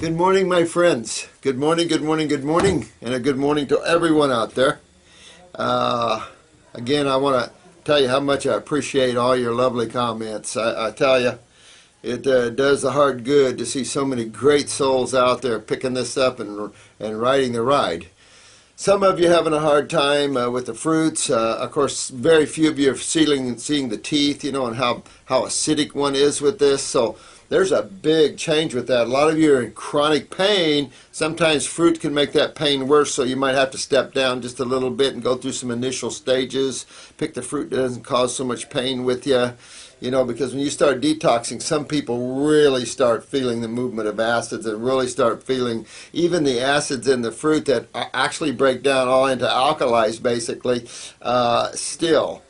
Good morning, my friends. Good morning, good morning, good morning, and a good morning to everyone out there. Again, I want to tell you how much I appreciate all your lovely comments. I tell you, it does the heart good to see so many great souls out there picking this up and riding the ride. Some of you having a hard time with the fruits. Of course, very few of you are seeing the teeth, and how acidic one is with this. So there's a big change with that. A lot of you are in chronic pain. Sometimes fruit can make that pain worse, so you might have to step down just a little bit and go through some initial stages. Pick the fruit that doesn't cause so much pain with you. Because when you start detoxing, some people really start feeling the movement of acids and really start feeling even the acids in the fruit that actually break down all into alkalis, basically, still.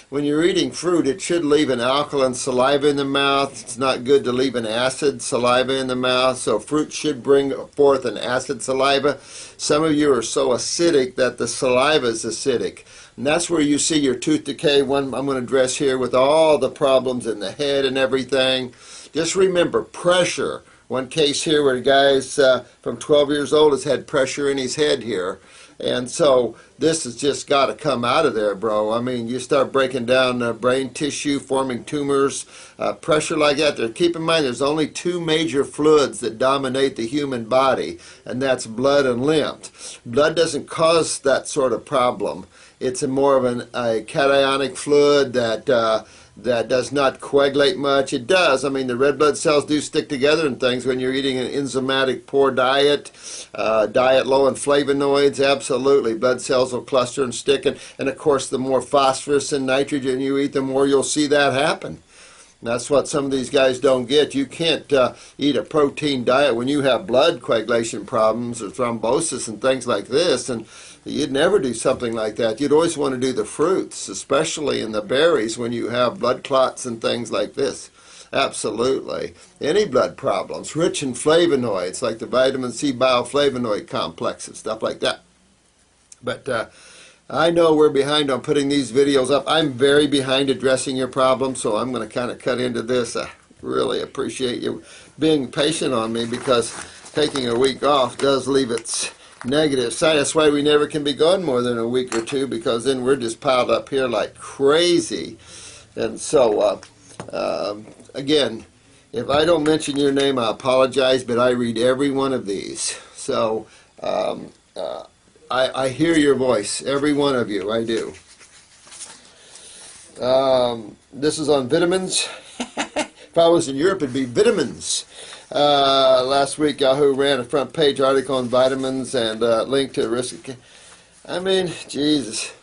When you're eating fruit, it should leave an alkaline saliva in the mouth. It's not good to leave an acid saliva in the mouth, so fruit should bring forth an acid saliva. Some of you are so acidic that the saliva is acidic. And that's where you see your tooth decay. One I'm going to address here with all the problems in the head and everything. Just remember pressure. One case here where a guy's from 12 years old has had pressure in his head here. And so this has just got to come out of there, bro. I mean, you start breaking down brain tissue, forming tumors, pressure like that. Keep in mind, there's only two major fluids that dominate the human body, and that's blood and lymph. Blood doesn't cause that sort of problem. It's more of a cationic fluid that does not coagulate much. It does. I mean, the red blood cells do stick together and things when you're eating an enzymatic poor diet, diet low in flavonoids. Absolutely. Blood cells will cluster and stick. And of course, the more phosphorus and nitrogen you eat, the more you'll see that happen. That's what some of these guys don't get. You can't eat a protein diet when you have blood coagulation problems or thrombosis and things like this. And you'd never do something like that. You'd always want to do the fruits, especially in the berries when you have blood clots and things like this. Absolutely. Any blood problems, rich in flavonoids like the vitamin C bioflavonoid complex and stuff like that. But I know we're behind on putting these videos up. I'm very behind addressing your problems, so I'm going to kind of cut into this. I really appreciate you being patient on me because taking a week off does leave its negative side. That's why we never can be gone more than a week or two, because then we're just piled up here like crazy. And so, again, if I don't mention your name, I apologize, but I read every one of these. So, I hear your voice, every one of you, I do. This is on vitamins. If I was in Europe, it'd be vitamins. Last week, Yahoo ran a front page article on vitamins and linked to risk. I mean, Jesus.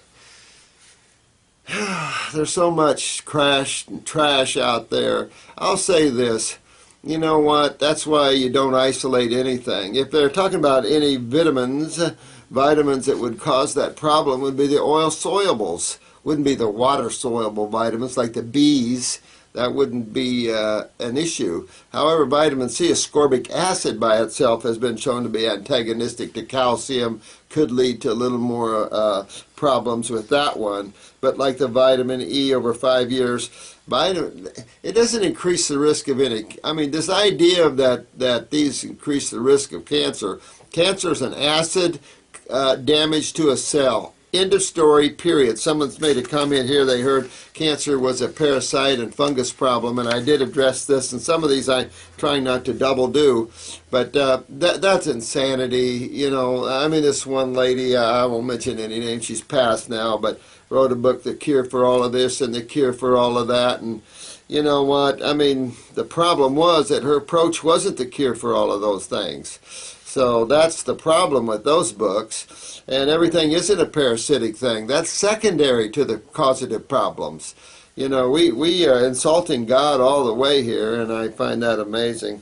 There's so much trash out there. I'll say this. You know what? That's why you don't isolate anything. If they're talking about any vitamins that would cause that problem would be the oil solubles. Wouldn't be the water soluble vitamins like the B's. That wouldn't be an issue. However, vitamin C, ascorbic acid by itself, has been shown to be antagonistic to calcium, could lead to a little more problems with that one. But like the vitamin E over 5 years, it doesn't increase the risk of any. I mean, this idea of that these increase the risk of cancer. Cancer is an acid damage to a cell. End of story, period. Someone's made a comment here. They heard cancer was a parasite and fungus problem, and I did address this. And some of these I'm trying not to double do, but that's insanity. I mean, this one lady, I won't mention any name, she's passed now, but wrote a book, The Cure for All of This and The Cure for All of That. And you know what? I mean, the problem was that her approach wasn't the cure for all of those things. So that's the problem with those books. And everything isn't a parasitic thing. That's secondary to the causative problems. We are insulting God all the way here, and I find that amazing.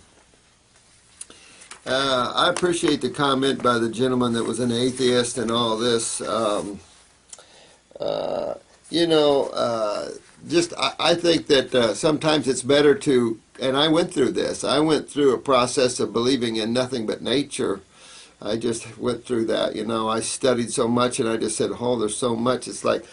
I appreciate the comment by the gentleman that was an atheist and all this. I think that sometimes it's better to, and I went through this. I went through a process of believing in nothing but nature. I just went through that. I studied so much, and I just said, oh, there's so much. It's like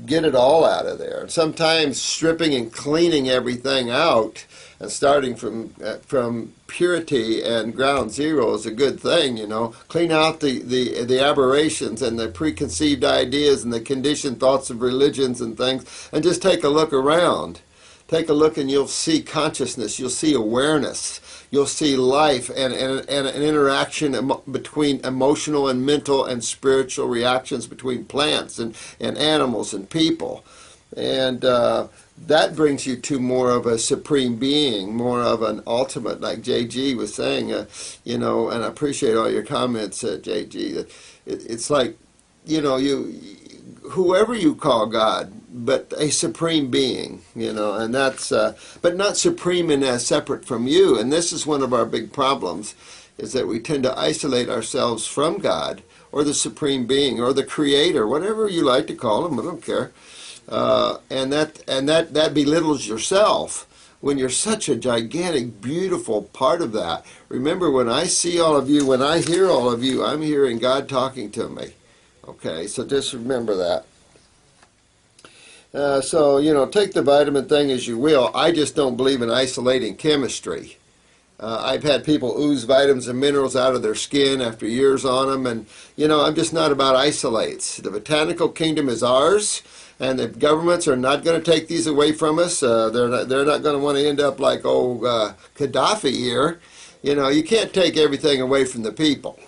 get it all out of there. And sometimes stripping and cleaning everything out and starting from purity and ground zero is a good thing, you know. Clean out the aberrations and the preconceived ideas and the conditioned thoughts of religions and things, and just take a look around. Take a look and you'll see consciousness, you'll see awareness, you'll see life and an interaction between emotional and mental and spiritual reactions between plants and animals and people. And that brings you to more of a supreme being, more of an ultimate, like JG was saying, you know, and I appreciate all your comments, JG. That it's like, you know, whoever you call God, but a supreme being, you know, and that's, but not supreme and as separate from you. And this is one of our big problems, is that we tend to isolate ourselves from God or the supreme being or the creator, whatever you like to call him, I don't care. And that belittles yourself when you're such a gigantic, beautiful part of that. Remember, when I see all of you, when I hear all of you, I'm hearing God talking to me. Okay, so just remember that. So, you know, take the vitamin thing as you will. I just don't believe in isolating chemistry. I've had people ooze vitamins and minerals out of their skin after years on them, and, you know, I'm just not about isolates. The botanical kingdom is ours, and the governments are not going to take these away from us. They're not going to want to end up like old Gaddafi here. You know, you can't take everything away from the people.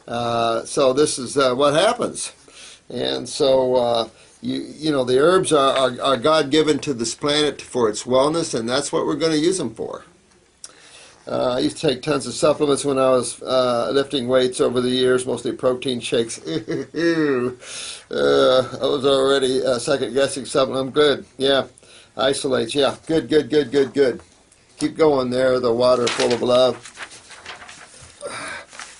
So this is what happens. And so, you know, the herbs are God-given to this planet for its wellness, and that's what we're going to use them for. I used to take tons of supplements when I was lifting weights over the years, mostly protein shakes. I was already second-guessing something. I'm good. Yeah. Isolates. Yeah. Good, good, good, good, good. Keep going there, the water full of love.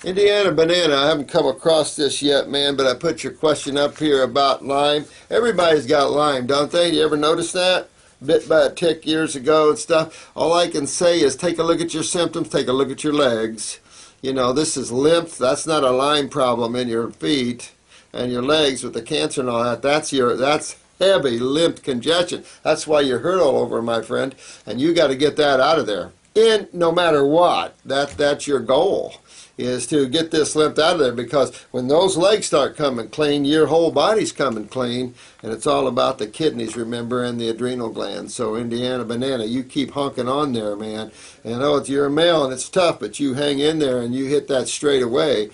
Indiana Banana, I haven't come across this yet, man, but I put your question up here about Lyme. Everybody's got Lyme, don't they? You ever notice that? Bit by a tick years ago and stuff. All I can say is take a look at your symptoms, take a look at your legs. You know, this is lymph. That's not a Lyme problem in your feet and your legs with the cancer and all that. That's heavy lymph congestion. That's why you're hurt all over, my friend, and you got to get that out of there. And no matter what, that's your goal, is to get this lymph out of there, because when those legs start coming clean, your whole body's coming clean, and it's all about the kidneys, remember, and the adrenal glands. So Indiana Banana, you keep hunking on there, man. And I know you're a male and it's tough, but you hang in there and you hit that straight away.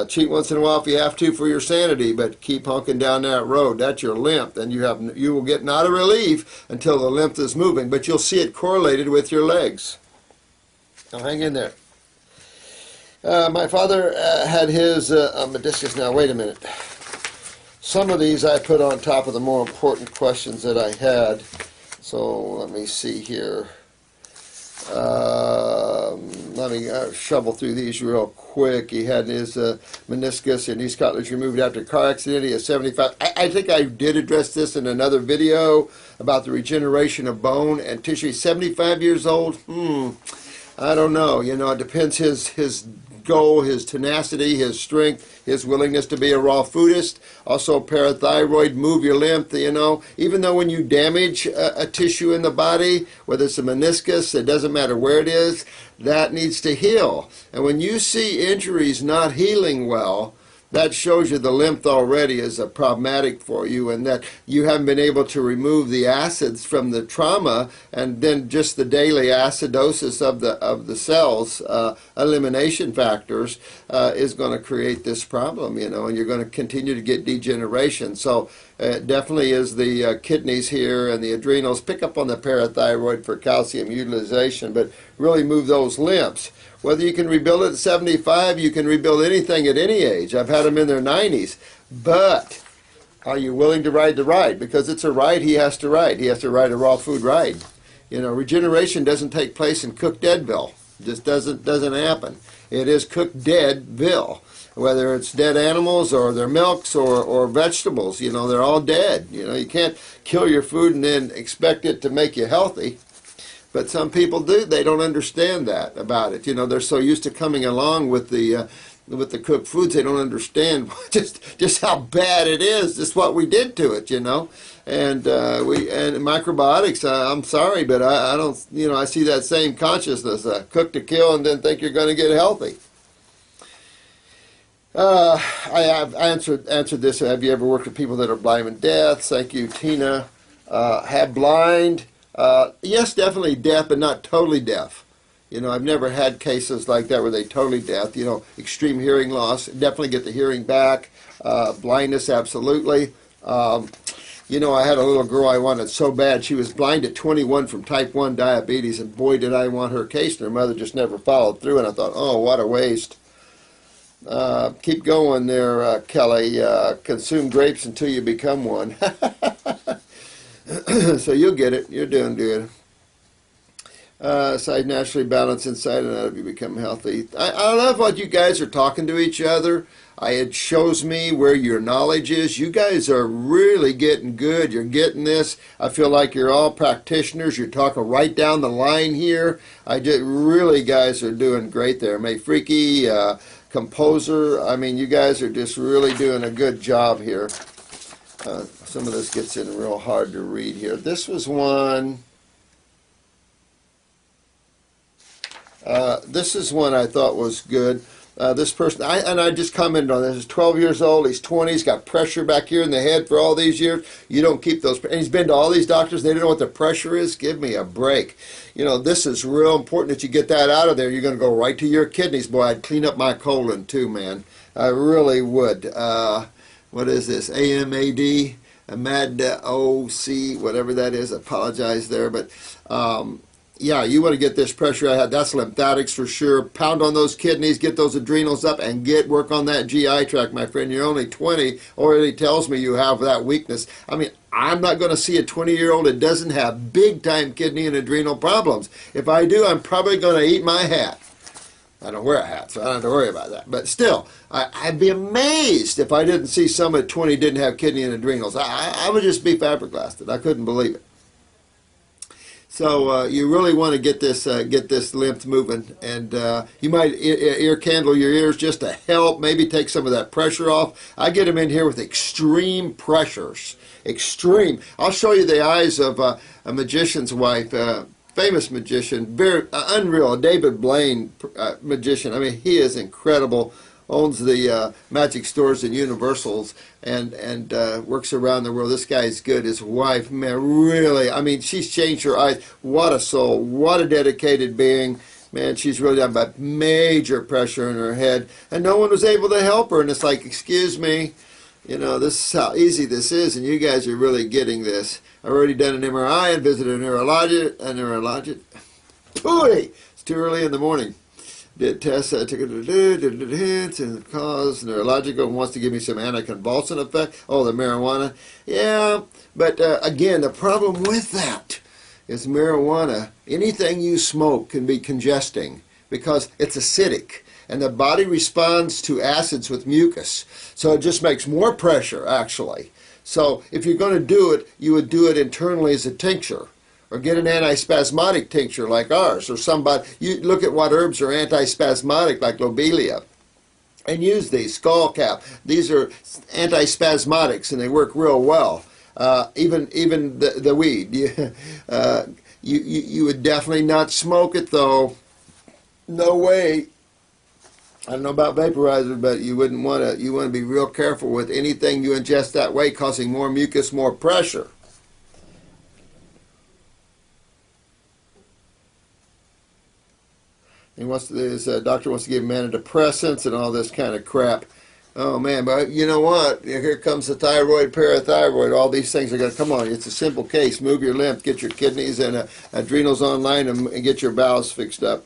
Cheat once in a while if you have to for your sanity, but keep hunking down that road. That's your lymph, and you will get not a relief until the lymph is moving, but you'll see it correlated with your legs. So hang in there. My father had his meniscus. Now, wait a minute. Some of these I put on top of the more important questions that I had. So let me see here. Let me shovel through these real quick. He had his meniscus and knee cartilage removed after a car accident. He is 75. I think I did address this in another video about the regeneration of bone and tissue. He's 75 years old. I don't know. You know, it depends his goal, his tenacity, his strength, his willingness to be a raw foodist. Also parathyroid, move your lymph, you know. Even though when you damage a tissue in the body, whether it's a meniscus, it doesn't matter where it is, that needs to heal. And when you see injuries not healing well, that shows you the lymph already is problematic for you, and that you haven't been able to remove the acids from the trauma, and then just the daily acidosis of the cells, elimination factors, is going to create this problem, you know, and you're going to continue to get degeneration. So it definitely is the kidneys here and the adrenals. Pick up on the parathyroid for calcium utilization, but really move those lymphs. Whether you can rebuild it at 75, you can rebuild anything at any age. I've had them in their 90s. But are you willing to ride the ride? Because it's a ride he has to ride. He has to ride a raw food ride. You know, regeneration doesn't take place in cooked deadville. It just doesn't happen. It is cooked deadville. Whether it's dead animals or their milks or vegetables, you know, they're all dead. You know, you can't kill your food and then expect it to make you healthy. But some people do. They don't understand that about it. You know, they're so used to coming along with the with the cooked foods, they don't understand just how bad it is, just what we did to it, you know. And and microbiotics, I'm sorry, but I don't, you know, I see that same consciousness, cook to kill and then think you're going to get healthy. I have answered this. Have you ever worked with people that are blind and deaf? Thank you, Tina. Have blind? Yes, definitely deaf, but not totally deaf. You know, I've never had cases like that where they totally deaf. You know, extreme hearing loss, definitely get the hearing back. Blindness, absolutely. You know, I had a little girl I wanted so bad. She was blind at 21 from type 1 diabetes, and boy, did I want her case, and her mother just never followed through, and I thought, oh, what a waste. Keep going there, Kelly. Consume grapes until you become one. So you'll get it. You're doing good. Side naturally balanced inside and out of you become healthy. I love what you guys are talking to each other. It shows me where your knowledge is. You guys are really getting good. You're getting this. I feel like you're all practitioners. You're talking right down the line here. Really, guys are doing great there. May Freaky, Composer. I mean, you guys are just really doing a good job here. Some of this gets in real hard to read here. This was one. This is one I thought was good. This person, I just commented on this, he's 12 years old, he's 20, he's got pressure back here in the head for all these years. You don't keep those, and he's been to all these doctors, they don't know what the pressure is. Give me a break. You know, this is real important that you get that out of there. You're going to go right to your kidneys. Boy, I'd clean up my colon too, man. I really would. What is this? AMAD? AMAD-OC, whatever that is. I apologize there, but yeah, you want to get this pressure out. That's lymphatics for sure. Pound on those kidneys, get those adrenals up, and work on that GI tract, my friend. You're only 20. Already tells me you have that weakness. I mean, I'm not going to see a 20-year-old that doesn't have big-time kidney and adrenal problems. If I do, I'm probably going to eat my hat. I don't wear a hat, so I don't have to worry about that. But still, I'd be amazed if I didn't see someone at 20 didn't have kidney and adrenals. I would just be flabbergasted. I couldn't believe it. So you really want to get this lymph moving, and you might ear candle your ears just to help, maybe take some of that pressure off. I get them in here with extreme pressures, extreme. I'll show you the eyes of a magician's wife, famous magician, very unreal, David Blaine magician. I mean, he is incredible. Owns the magic stores and Universals, and works around the world. This guy's good. His wife, man, really, I mean, she's changed her eyes. What a soul. What a dedicated being. Man, she's really done about major pressure in her head, and no one was able to help her. And it's like, excuse me, you know, this is how easy this is, and you guys are really getting this. I've already done an MRI and visited a neurologist. Pooey! It's too early in the morning. Did tests, I took it and cause neurological, wants to give me some anticonvulsant effect. Oh, the marijuana. Yeah, but again, the problem with that is marijuana, anything you smoke can be congesting because it's acidic, and the body responds to acids with mucus. So it just makes more pressure, actually. So if you're going to do it, you would do it internally as a tincture. Or get an antispasmodic tincture like ours, or somebody. You look at what herbs are antispasmodic, like lobelia, and use these. Skullcap. These are antispasmodics, and they work real well. Even the weed. You would definitely not smoke it though. No way. I don't know about vaporizers, but you wouldn't want to. You want to be real careful with anything you ingest that way, causing more mucus, more pressure. His doctor wants to give him antidepressants and all this kind of crap. Oh man, but you know what? Here comes the thyroid, parathyroid. All these things are going to come on. It's a simple case. Move your lymph, get your kidneys and adrenals online, and get your bowels fixed up.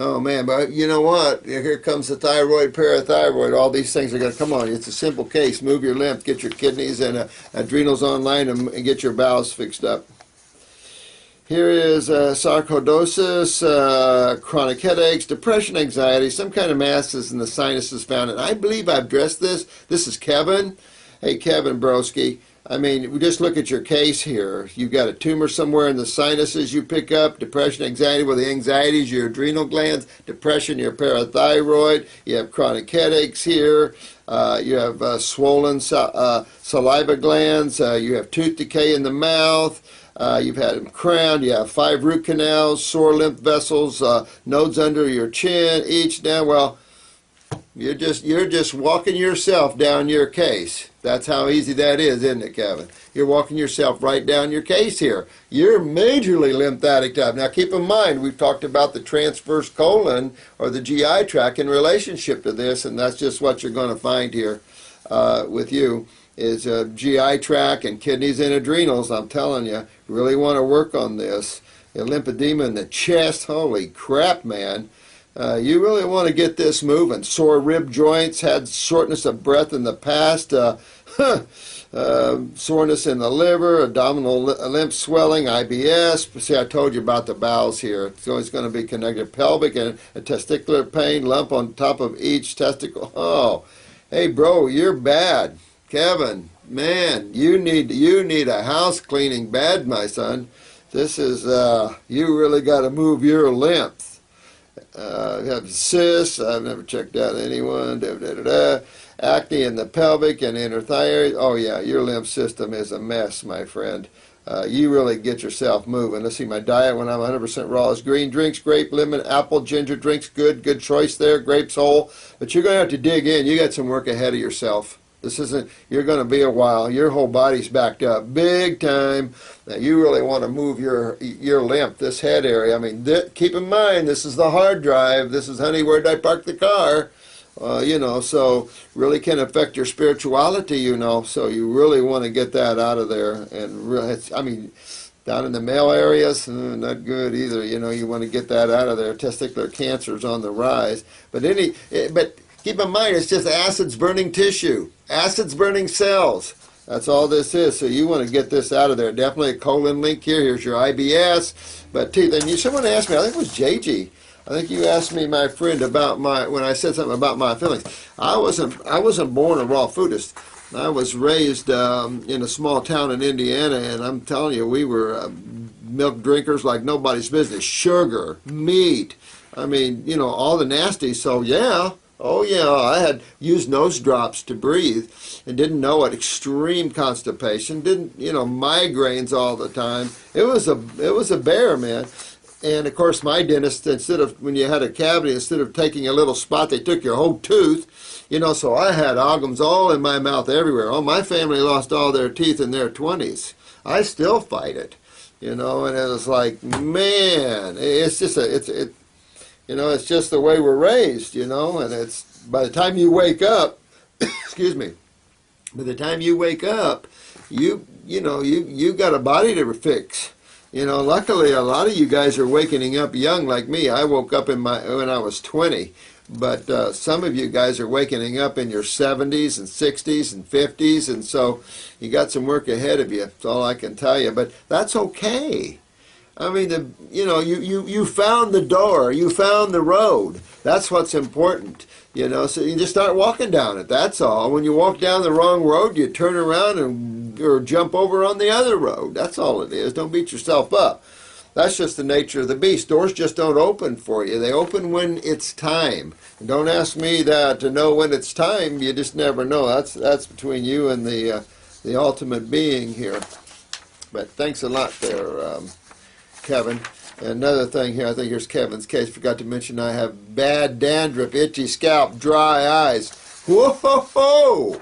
Oh man, but you know what? Here comes the thyroid, parathyroid. All these things are going to come on. It's a simple case. Move your lymph, get your kidneys and adrenals online, and get your bowels fixed up. Here is sarcoidosis, chronic headaches, depression, anxiety, some kind of masses in the sinuses found. And I believe I've addressed this. This is Kevin. Hey, Kevin Broski. I mean, we just look at your case here. You've got a tumor somewhere in the sinuses you pick up, depression, anxiety. Well, the anxiety is your adrenal glands, depression, your parathyroid. You have chronic headaches here. You have swollen saliva glands. You have tooth decay in the mouth. You've had them crowned. You have 5 root canals, sore lymph vessels, nodes under your chin, each down. Well, you're just walking yourself down your case. That's how easy that is, isn't it, Kevin? You're walking yourself right down your case here. You're majorly lymphatic type. Now, keep in mind, we've talked about the transverse colon or the GI tract in relationship to this, and that's just what you're going to find here with you is GI tract and kidneys and adrenals. I'm telling you, really want to work on this. The lymphedema in the chest, holy crap, man. You really want to get this moving. Sore rib joints, had shortness of breath in the past, soreness in the liver, abdominal lymph swelling, IBS. See, I told you about the bowels here. It's always going to be connected. Pelvic and a testicular pain, lump on top of each testicle. Oh, hey, bro, you're bad. Kevin, man, you need a house cleaning bad, my son. This is, you really got to move your lymph. You have cysts. I've never checked out anyone. Acne in the pelvic and inner thyroid. Oh, yeah, your lymph system is a mess, my friend. You really get yourself moving. Let's see, my diet when I'm 100% raw is green drinks, grape, lemon, apple, ginger drinks. Good choice there. Grapes whole. But you're going to have to dig in. You got some work ahead of yourself. This isn't, you're going to be a while. Your whole body's backed up big time. Now, you really want to move your lymph, this head area. I mean, keep in mind, this is the hard drive. This is, honey, where did I park the car? You know, so really can affect your spirituality, you know. So you really want to get that out of there. And really, I mean, down in the male areas, not good either. You know, you want to get that out of there. Testicular cancer is on the rise. But keep in mind, it's just acids burning tissue, acids burning cells. That's all this is. So you want to get this out of there. Definitely a colon link here. Here's your IBS. But teeth. And someone asked me, I think it was JG. I think you asked me, my friend, about when I said something about my feelings. I wasn't born a raw foodist. I was raised in a small town in Indiana, and I'm telling you, we were milk drinkers like nobody's business. Sugar, meat. I mean, you know, all the nasty. So yeah. Oh yeah, I had used nose drops to breathe and didn't know it. Extreme constipation, didn't, you know, migraines all the time. It was a bear, man. And of course, my dentist, instead of, when you had a cavity, instead of taking a little spot, they took your whole tooth. You know, so I had amalgams all in my mouth everywhere. Oh, my family lost all their teeth in their 20s. I still fight it, you know, and it was like, man, it's just you know, it's just the way we're raised, you know, and it's, by the time you wake up, excuse me, by the time you wake up, you got a body to fix. You know, luckily a lot of you guys are waking up young like me. I woke up when I was 20, but some of you guys are waking up in your 70s and 60s and 50s, and so you got some work ahead of you. That's all I can tell you, but that's okay. I mean, you found the door, you found the road. That's what's important, you know. So you just start walking down it. That's all. When you walk down the wrong road, you turn around or jump over on the other road. That's all it is. Don't beat yourself up. That's just the nature of the beast. Doors just don't open for you. They open when it's time. And don't ask me that to know when it's time. You just never know. That's between you and the ultimate being here. But thanks a lot there. Kevin. And another thing here, I think here's Kevin's case. Forgot to mention I have bad dandruff, itchy scalp, dry eyes. Whoa!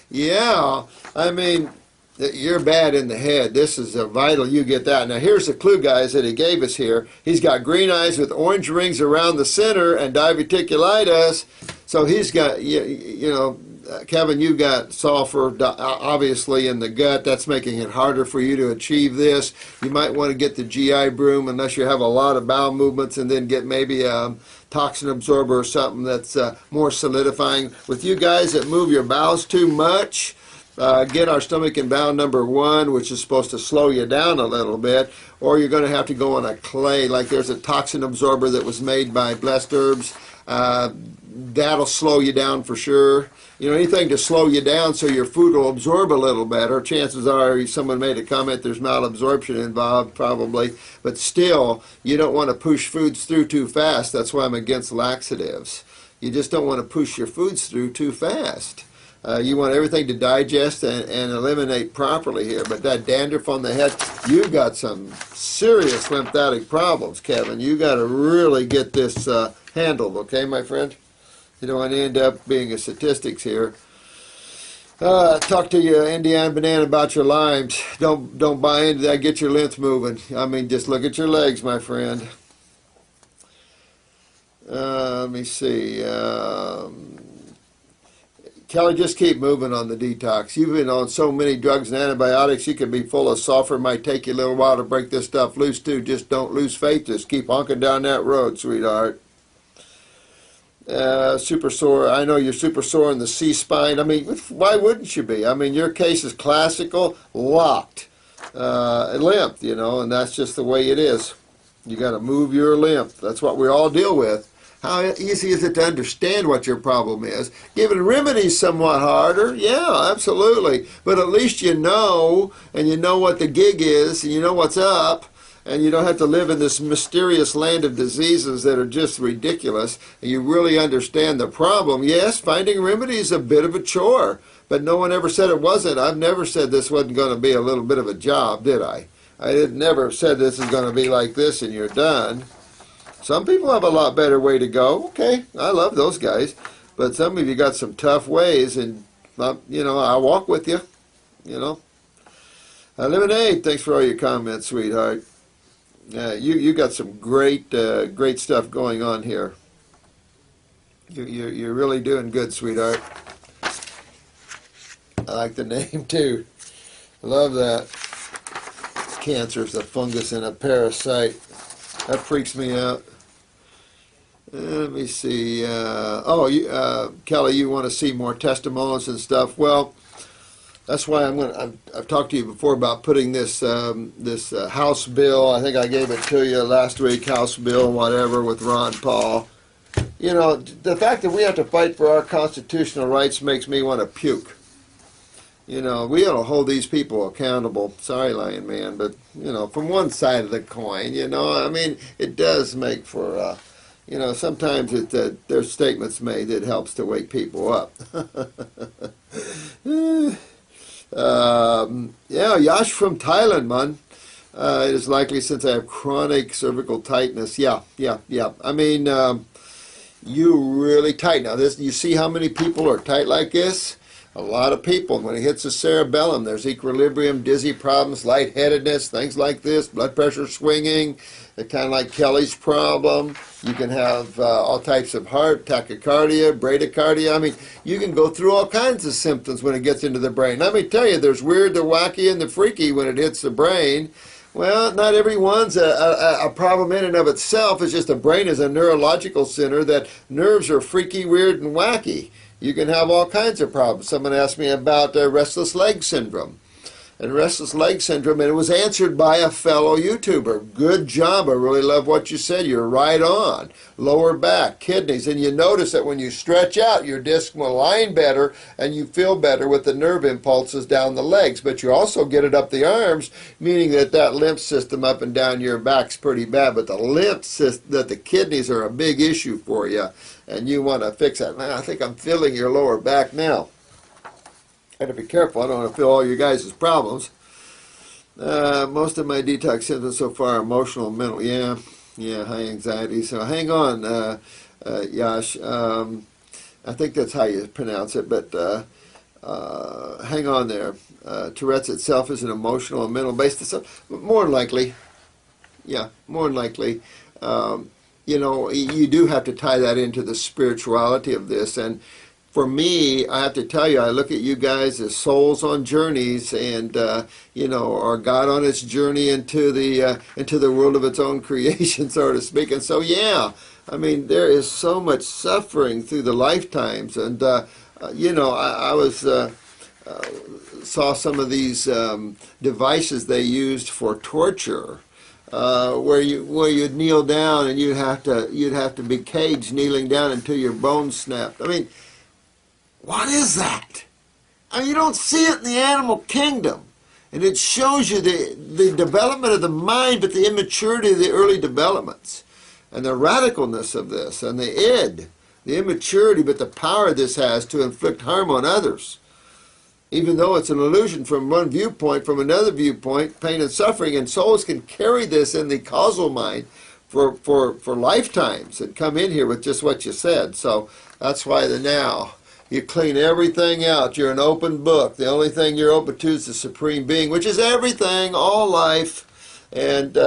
Yeah, I mean, you're bad in the head. This is vital you get that. Now here's the clue, guys, that he gave us here. He's got green eyes with orange rings around the center and diverticulitis. So he's got, you know, Kevin, you got sulfur obviously in the gut. That's making it harder for you to achieve this. You might want to get the GI broom unless you have a lot of bowel movements, and then get maybe a toxin absorber or something that's more solidifying. With you guys that move your bowels too much, Get our stomach in bound number 1, which is supposed to slow you down a little bit, or you're going to have to go on a clay. Like there's a toxin absorber that was made by Blessed Herbs. That'll slow you down for sure. You know, anything to slow you down so your food will absorb a little better. Chances are, someone made a comment, there's malabsorption involved, probably. But still, you don't want to push foods through too fast. That's why I'm against laxatives. You just don't want to push your foods through too fast. You want everything to digest and eliminate properly here. But that dandruff on the head, you've got some serious lymphatic problems, Kevin. You got to really get this handled, okay, my friend? You don't want to end up being a statistics here. Talk to you, Indiana Banana, about your limes. Don't buy into that. Get your lymph moving. I mean, just look at your legs, my friend. Let me see. Kelly, just keep moving on the detox. You've been on so many drugs and antibiotics, you could be full of sulfur. It might take you a little while to break this stuff loose, too. Just don't lose faith. Just keep honking down that road, sweetheart. Super sore. I know you're super sore in the C-spine. I mean, why wouldn't you be? I mean, your case is classical, locked, lymph, you know, and that's just the way it is. You got to move your lymph. That's what we all deal with. How easy is it to understand what your problem is? Giving remedies somewhat harder. Yeah, absolutely. But at least you know, and you know what the gig is, and you know what's up. And you don't have to live in this mysterious land of diseases that are just ridiculous. And you really understand the problem. Yes, finding remedy is a bit of a chore, but no one ever said it wasn't. I've never said this wasn't going to be a little bit of a job, did I? I never said this is going to be like this and you're done. Some people have a lot better way to go. Okay, I love those guys. But some of you got some tough ways, and, you know, I'll walk with you, you know. Lemonade, thanks for all your comments, sweetheart. You got some great stuff going on here. You're really doing good, sweetheart. I like the name too. Love that. Cancer is a fungus and a parasite. That freaks me out. Let me see. Kelly, you want to see more testimonials and stuff? Well, that's why I've talked to you before about putting this House bill. I think I gave it to you last week. House bill, whatever, with Ron Paul. You know, the fact that we have to fight for our constitutional rights makes me want to puke. You know, we ought to hold these people accountable. Sorry, Lion Man, but you know, from one side of the coin, you know, I mean, it does make for. You know, sometimes there's statements made that helps to wake people up. Yeah, Yash from Thailand, man. It is likely since I have chronic cervical tightness. Yeah. I mean, you really tight. Now, you see how many people are tight like this? A lot of people. When it hits the cerebellum, there's equilibrium, dizzy problems, lightheadedness, things like this, blood pressure swinging. They're kind of like Kelly's problem. You can have all types of heart, tachycardia, bradycardia. I mean, you can go through all kinds of symptoms when it gets into the brain. Let me tell you, there's weird, the wacky, and the freaky when it hits the brain. Well, not everyone's a problem in and of itself. It's just the brain is a neurological center that nerves are freaky, weird, and wacky. You can have all kinds of problems. Someone asked me about restless leg syndrome. And restless leg syndrome, and it was answered by a fellow YouTuber. Good job. I really love what you said. You're right on. Lower back, kidneys, and you notice that when you stretch out, your disc will align better, and you feel better with the nerve impulses down the legs. But you also get it up the arms, meaning that lymph system up and down your back's pretty bad. But the lymph system, that the kidneys are a big issue for you, and you want to fix that. Now, I think I'm feeling your lower back now. I got to be careful. I don't want to feel all you guys' problems. Most of my detox symptoms so far are emotional and mental. Yeah, high anxiety. So hang on, Yash. I think that's how you pronounce it, but hang on there. Tourette's itself is an emotional and mental based disorder. More than likely. Yeah, more than likely. You know, you do have to tie that into the spirituality of this. And for me, I have to tell you, I look at you guys as souls on journeys, and you know, or God on its journey into the world of its own creation, so to speak. And so, yeah, I mean, there is so much suffering through the lifetimes, and you know, I was saw some of these devices they used for torture, where you'd kneel down and you'd have to be caged kneeling down until your bones snapped. I mean, what is that? I mean, you don't see it in the animal kingdom. And it shows you the development of the mind, but the immaturity of the early developments, and the radicalness of this, and the id, the immaturity, but the power this has to inflict harm on others. Even though it's an illusion from one viewpoint, from another viewpoint, pain and suffering, and souls can carry this in the causal mind for lifetimes and come in here with just what you said. So that's why the now. You clean everything out. You're an open book. The only thing you're open to is the Supreme Being, which is everything, all life, and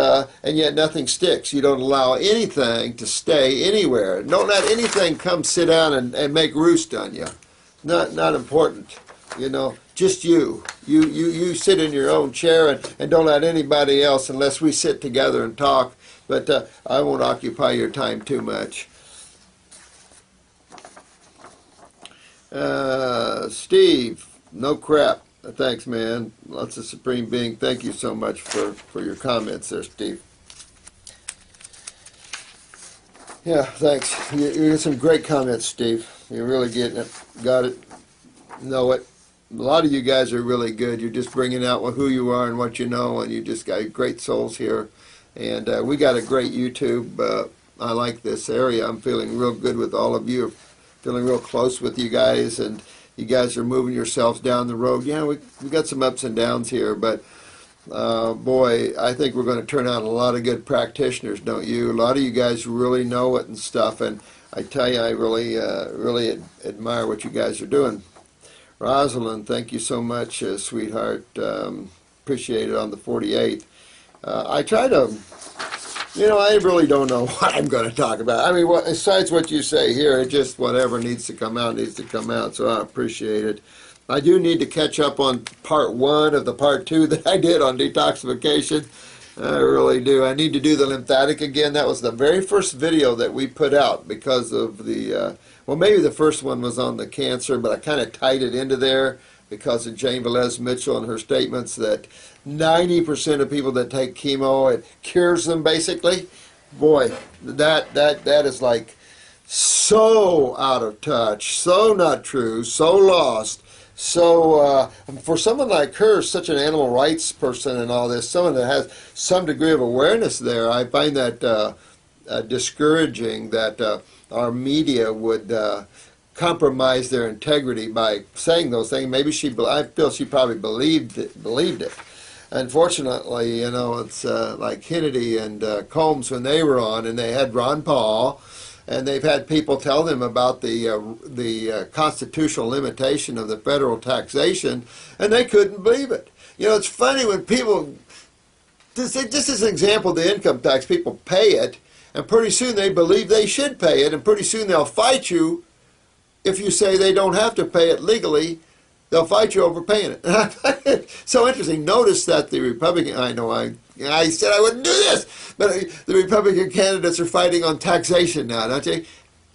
yet nothing sticks. You don't allow anything to stay anywhere. Don't let anything come sit down and make roost on you. Not important. You know, just you. You sit in your own chair and don't let anybody else, unless we sit together and talk. But I won't occupy your time too much. Steve, no crap. Thanks, man. Lots of Supreme Being. Thank you so much for your comments there, Steve. Yeah, thanks. You get some great comments, Steve. You're really getting it. Got it. Know it. A lot of you guys are really good. You're just bringing out who you are and what you know, and you just got great souls here. And we got a great YouTube. I like this area. I'm feeling real good with all of you. Feeling real close with you guys, and you guys are moving yourselves down the road. Yeah, we got some ups and downs here, but boy, I think we're going to turn out a lot of good practitioners, don't you? A lot of you guys really know it and stuff, and I tell you, I really admire what you guys are doing. Rosalind, thank you so much, sweetheart. Appreciate it on the 48th. I try to... You know, I really don't know what I'm going to talk about. I mean, besides what you say here, it just whatever needs to come out needs to come out, so I appreciate it. I do need to catch up on part 1 of the part 2 that I did on detoxification. I really do. I need to do the lymphatic again. That was the very first video that we put out because of the, well, maybe the first one was on the cancer, but I kind of tied it into there because of Jane Velez Mitchell and her statements that 90% of people that take chemo, it cures them basically. Boy, that is like so out of touch, so not true, so lost. So for someone like her, such an animal rights person and all this, someone that has some degree of awareness there, I find that discouraging that our media would compromise their integrity by saying those things. Maybe I feel she probably believed it. Unfortunately, you know, it's like Hannity and Combs when they were on, and they had Ron Paul, and they've had people tell them about the constitutional limitation of the federal taxation, and they couldn't believe it. You know, it's funny when people, just as an example, the income tax, people pay it, and pretty soon they believe they should pay it, and pretty soon they'll fight you if you say they don't have to pay it legally. They'll fight you over paying it. So interesting. Notice that the Republican, I said I wouldn't do this, but the Republican candidates are fighting on taxation now, don't you?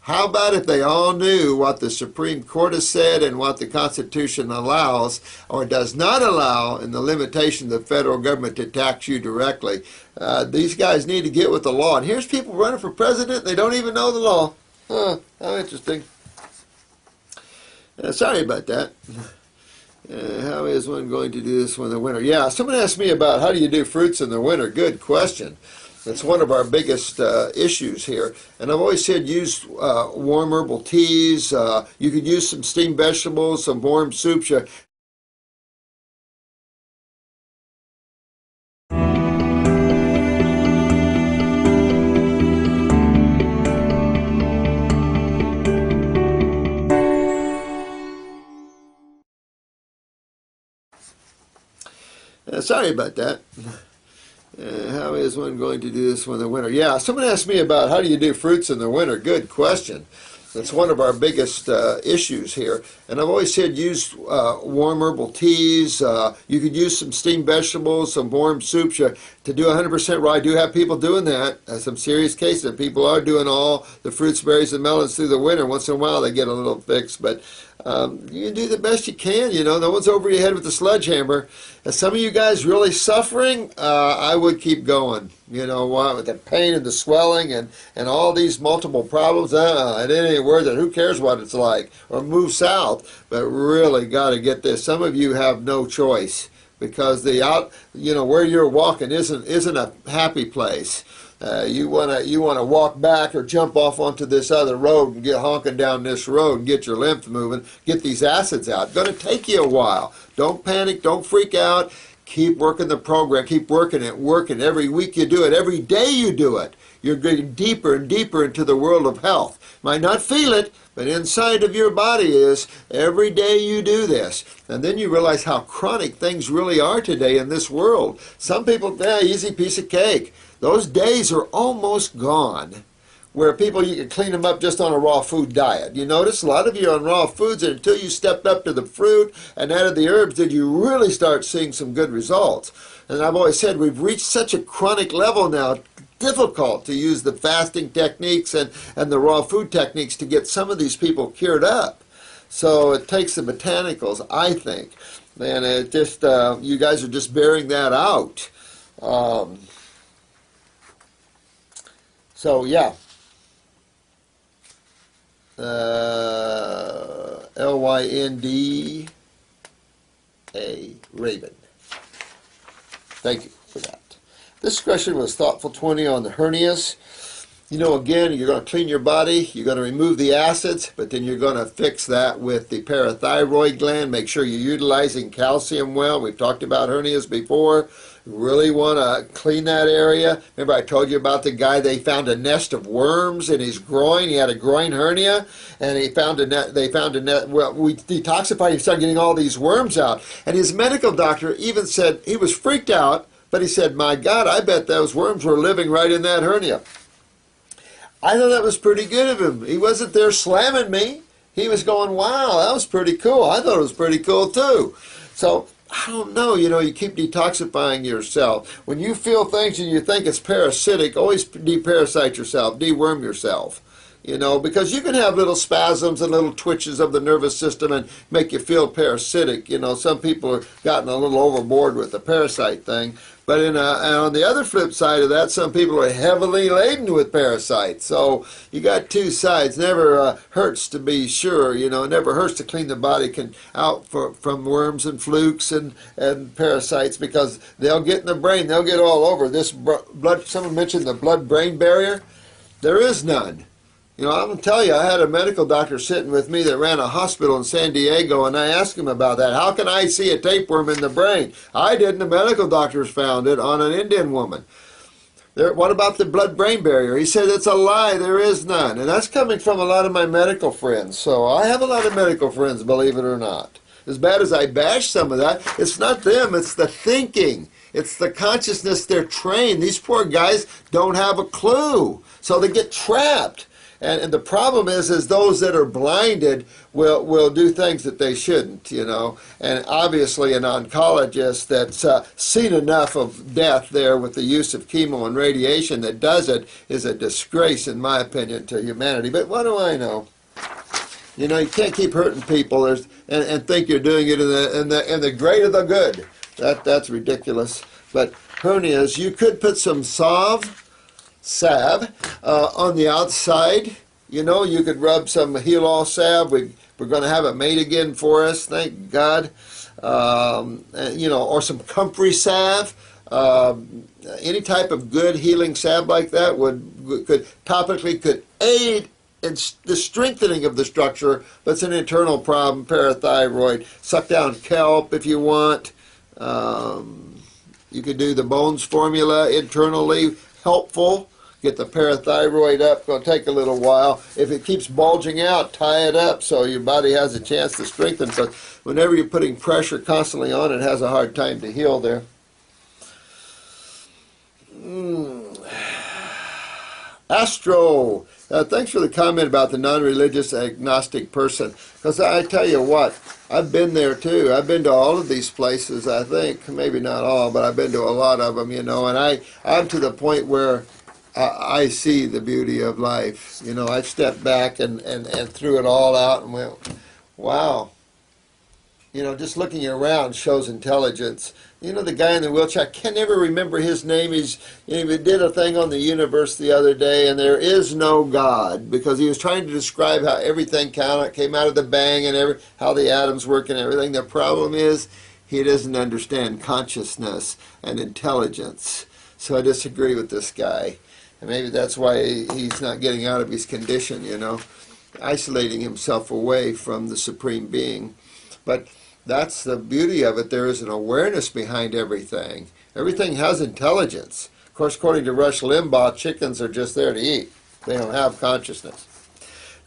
How about if they all knew what the Supreme Court has said and what the Constitution allows or does not allow in the limitation of the federal government to tax you directly? These guys need to get with the law. And here's people running for president, they don't even know the law. Huh, how interesting. Sorry about that. How is one going to do this in the winter? Yeah, someone asked me about how do you do fruits in the winter. Good question. It's one of our biggest issues here. And I've always said use warm herbal teas. You could use some steamed vegetables, some warm soups. Sorry about that. How is one going to do this in the winter? Yeah, someone asked me about how do you do fruits in the winter. Good question. It's one of our biggest issues here. And I've always said use warm herbal teas. You could use some steamed vegetables, some warm soups. to do 100% raw. I do have people doing that. Some serious cases. People are doing all the fruits, berries, and melons through the winter. Once in a while they get a little fix, but you do the best you can. You know, no one's over your head with a sledgehammer. And some of you guys really suffering, I would keep going. You know what, with the pain and the swelling and all these multiple problems, it ain't worth it. Who cares what it's like? Or move south. But really got to get this. Some of you have no choice, because where you're walking isn't a happy place. You wanna walk back or jump off onto this other road and get honking down this road and get your lymph moving, get these acids out. Going to take you a while. Don't panic. Don't freak out. Keep working the program. Keep working it. Every week you do it. Every day you do it. You're getting deeper and deeper into the world of health. Might not feel it, but inside of your body is every day you do this. And then you realize how chronic things really are today in this world. Some people, easy piece of cake. Those days are almost gone where people, you can clean them up just on a raw food diet. You notice a lot of you are on raw foods, and until you stepped up to the fruit and added the herbs, did you really start seeing some good results. And I've always said we've reached such a chronic level now, difficult to use the fasting techniques and the raw food techniques to get some of these people cured up. So it takes the botanicals, I think. And it just, you guys are just bearing that out. So yeah. Lynda Raven. Thank you for that. This question was Thoughtful 20 on the hernias. You know, again, you're going to clean your body, you're going to remove the acids, but then you're going to fix that with the parathyroid gland. Make sure you're utilizing calcium well. We've talked about hernias before. You really want to clean that area. Remember I told you about the guy, they found a nest of worms in his groin. He had a groin hernia, and they found a net, well, we detoxified, he started getting all these worms out. And his medical doctor even said, he was freaked out, but he said, my God, I bet those worms were living right in that hernia. I thought that was pretty good of him. He wasn't there slamming me. He was going, wow, that was pretty cool. I thought it was pretty cool too. So, I don't know, you keep detoxifying yourself. When you feel things and you think it's parasitic, always deparasite yourself, deworm yourself. Because you can have little spasms and little twitches of the nervous system and make you feel parasitic. Some people have gotten a little overboard with the parasite thing. But and on the other flip side of that, some people are heavily laden with parasites. So you got two sides. Never hurts to be sure. It never hurts to clean the body out from worms and flukes and parasites, because they'll get in the brain. They'll get all over. This blood. Someone mentioned the blood-brain barrier. There is none. I'm going to tell you, I had a medical doctor sitting with me that ran a hospital in San Diego, and I asked him about that. How can I see a tapeworm in the brain? I didn't. The medical doctors found it on an Indian woman. What about the blood-brain barrier? He said it's a lie. There is none. And that's coming from a lot of my medical friends. So I have a lot of medical friends, believe it or not. As bad as I bash some of that, it's not them. It's the thinking. It's the consciousness they're trained. These poor guys don't have a clue. So they get trapped. And the problem is those that are blinded will do things that they shouldn't, And obviously an oncologist that's seen enough of death there with the use of chemo and radiation that does it is a disgrace, in my opinion, to humanity. But what do I know? You can't keep hurting people and think you're doing it in the great of the good. That's ridiculous. But hernias, you could put some salve on the outside. You could rub some Heal-All salve. We're going to have it made again for us, thank God. Or some comfrey salve. Any type of good healing salve like that could topically aid in the strengthening of the structure, but it's an internal problem, parathyroid. Suck down kelp if you want. You could do the Bones formula internally, helpful. Get the parathyroid up. Going to take a little while. If it keeps bulging out, tie it up so your body has a chance to strengthen. Because whenever you're putting pressure constantly on, it has a hard time to heal there. Astro, thanks for the comment about the non-religious agnostic person. Because I tell you what, I've been there too. I've been to all of these places, I think. Maybe not all, but I've been to a lot of them, And I'm to the point where I see the beauty of life. I've stepped back and threw it all out and went, wow. Just looking around shows intelligence. The guy in the wheelchair, I can never remember his name. He did a thing on the universe the other day, and there is no God, because he was trying to describe how everything came out of the bang and how the atoms work and everything. The problem is he doesn't understand consciousness and intelligence. So I disagree with this guy. And maybe that's why he's not getting out of his condition, isolating himself away from the Supreme Being. But that's the beauty of it. There is an awareness behind everything. Everything has intelligence. Of course, according to Rush Limbaugh, chickens are just there to eat. They don't have consciousness.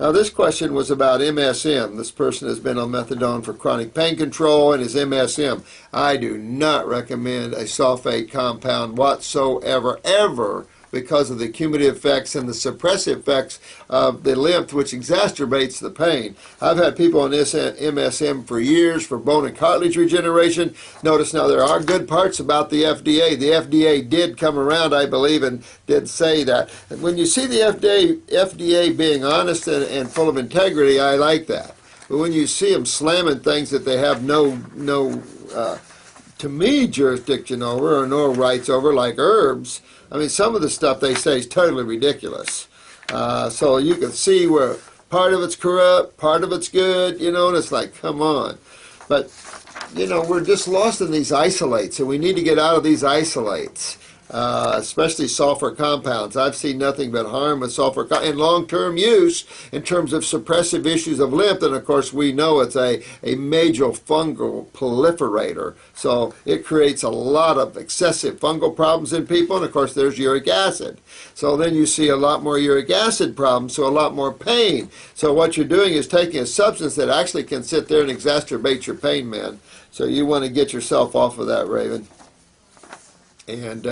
Now, this question was about MSM. This person has been on methadone for chronic pain control and is MSM. I do not recommend a sulfate compound whatsoever, ever, because of the cumulative effects and the suppressive effects of the lymph, which exacerbates the pain. I've had people on this MSM for years for bone and cartilage regeneration. Notice now there are good parts about the FDA. The FDA did come around, I believe, and did say that. And when you see the FDA being honest and full of integrity, I like that. But when you see them slamming things that they have no to me, jurisdiction over or no rights over, like herbs, some of the stuff they say is totally ridiculous. So you can see where part of it's corrupt, part of it's good, and it's like, come on. But, we're just lost in these isolates, and we need to get out of these isolates, especially sulfur compounds. I've seen nothing but harm with sulfur in long-term use in terms of suppressive issues of lymph, and of course we know it's a major fungal proliferator. So it creates a lot of excessive fungal problems in people, and of course there's uric acid. So then you see a lot more uric acid problems, so a lot more pain. So what you're doing is taking a substance that actually can sit there and exacerbate your pain, man. So you want to get yourself off of that, Raven. And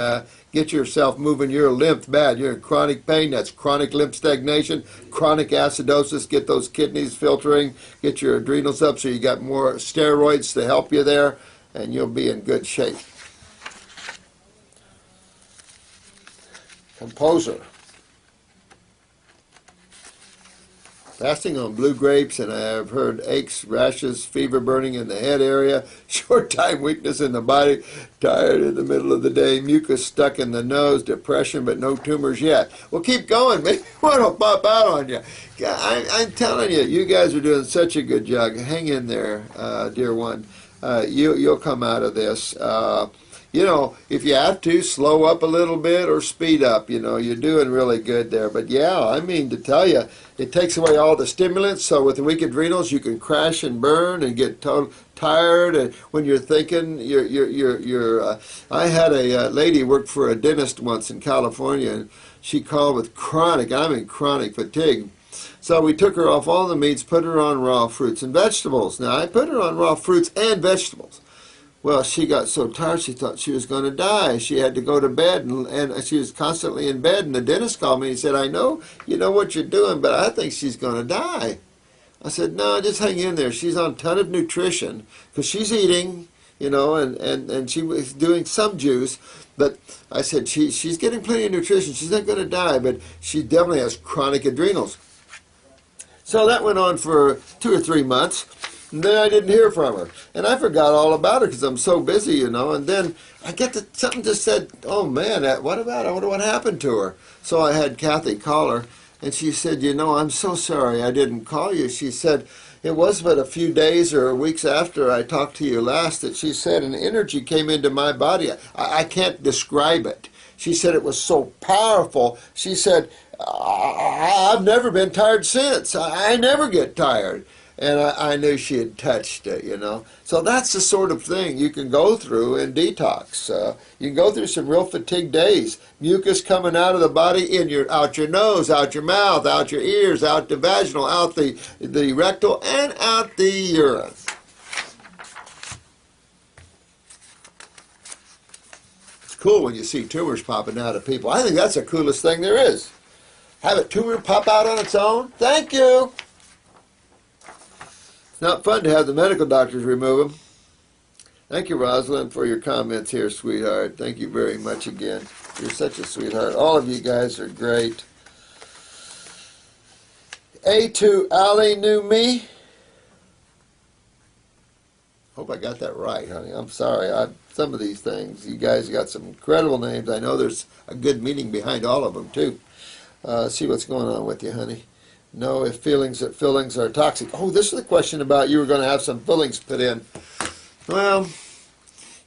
get yourself moving your lymph bad. You're in chronic pain. That's chronic lymph stagnation, chronic acidosis. Get those kidneys filtering. Get your adrenals up so you got more steroids to help you there, and you'll be in good shape. Composer. Fasting on blue grapes, and I have heard aches, rashes, fever, burning in the head area, short-time weakness in the body, tired in the middle of the day, mucus stuck in the nose, depression, but no tumors yet. Well, keep going. Maybe one will pop out on you. I'm telling you, you guys are doing such a good job. Hang in there, dear one. You'll come out of this. If you have to, slow up a little bit or speed up. You're doing really good there. But yeah, to tell you, it takes away all the stimulants. So with the weak adrenals, you can crash and burn and get tired. And when you're thinking, I had a lady work for a dentist once in California, and she called with chronic fatigue. So we took her off all the meats, put her on raw fruits and vegetables. Now, I put her on raw fruits and vegetables. Well, she got so tired she thought she was going to die. She had to go to bed, and she was constantly in bed. And the dentist called me and he said, I know you know what you're doing, but I think she's going to die. I said, no, just hang in there. She's on a ton of nutrition because she's eating, and she was doing some juice. But I said, she's getting plenty of nutrition. She's not going to die, but she definitely has chronic adrenals. So that went on for 2 or 3 months. And then I didn't hear from her. And I forgot all about her because I'm so busy, And then I get to something just said, oh, man, what about her? I wonder what happened to her. So I had Kathy call her, and she said, I'm so sorry I didn't call you. She said, it was but a few days or weeks after I talked to you last that she said an energy came into my body. I can't describe it. She said it was so powerful. She said, I've never been tired since. I never get tired. And I knew she had touched it, So that's the sort of thing you can go through in detox. You can go through some real fatigue days. Mucus coming out of the body, out your nose, out your mouth, out your ears, out the vaginal, out the rectal, and out the urine. It's cool when you see tumors popping out of people. I think that's the coolest thing there is. have a tumor pop out on its own? Thank you. It's not fun to have the medical doctors remove them. Thank you, Rosalind, for your comments here, sweetheart. Thank you very much again. You're such a sweetheart. All of you guys are great. A2 Ali knew me. Hope I got that right, honey. I'm sorry. Some of these things, you guys got some incredible names. I know there's a good meaning behind all of them, too. See what's going on with you, honey. Know if fillings are toxic. Oh, this is the question about you were going to have some fillings put in. Well,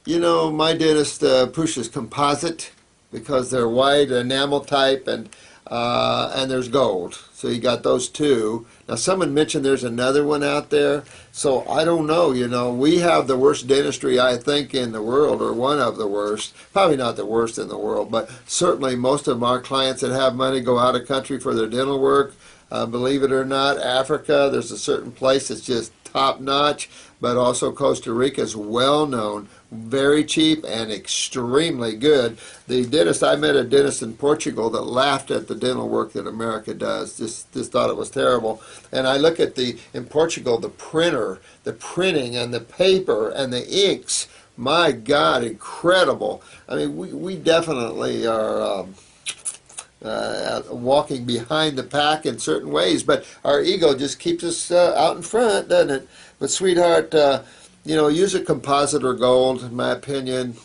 you know, my dentist pushes composite because they're white, enamel type, and there's gold. So you got those two. Now, someone mentioned there's another one out there. So I don't know, you know. We have the worst dentistry, I think, in the world, or one of the worst. Probably not the worst in the world, but certainly most of our clients that have money go out of country for their dental work. Believe it or not, Africa, there's a certain place that's just top-notch, but also Costa Rica is well-known, very cheap, and extremely good. I met a dentist in Portugal that laughed at the dental work that America does, just thought it was terrible. And I look at in Portugal, the printing, and the paper, and the inks. My God, incredible. I mean, we definitely are walking behind the pack in certain ways, but our ego just keeps us out in front, doesn't it? But sweetheart, you know, use a composite or gold, in my opinion.